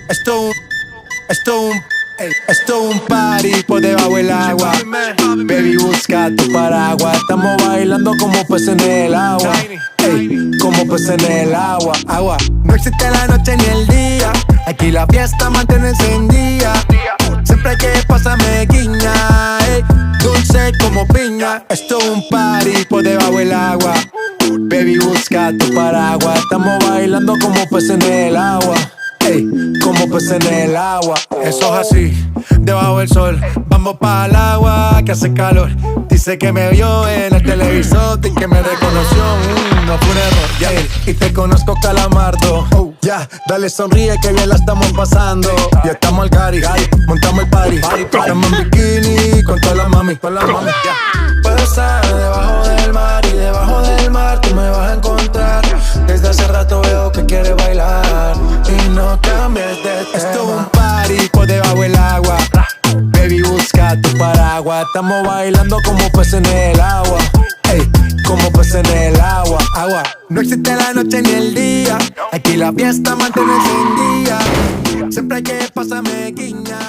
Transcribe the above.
Esto es un party por debajo del agua. Baby, busca tu paraguas. Estamos bailando como peces en el agua. Ey, como peces en el agua. Agua. No existe la noche ni el día. Aquí la fiesta mantiene encendida. Siempre hay que pasarme guiña. Ey, dulce como piña. Esto es un party por debajo del agua. Baby, busca tu paraguas. Estamos bailando como peces en el agua. Ey, como peces en el agua. Eso es así, debajo del sol. Vamos para el agua que hace calor. Dice que me vio en el televisor y que me reconoció. No fue un error, yeah. Y te conozco, Calamardo. Ya, dale sonríe que bien la estamos pasando. Ya estamos al cari, montamos el party. Estamos en bikini con todas las mami, yeah. Puedo estar debajo del mar y debajo del mar tú me vas a encontrar. Desde hace rato veo que quieres bailar y no cambies de tema. Esto es un party por debajo del agua. Baby, busca tu paraguas. Estamos bailando como peces en el agua. Ey, como peces en el agua. Agua. No existe la noche ni el día. Aquí la fiesta mantiene encendida. Siempre hay que pasarme guiña.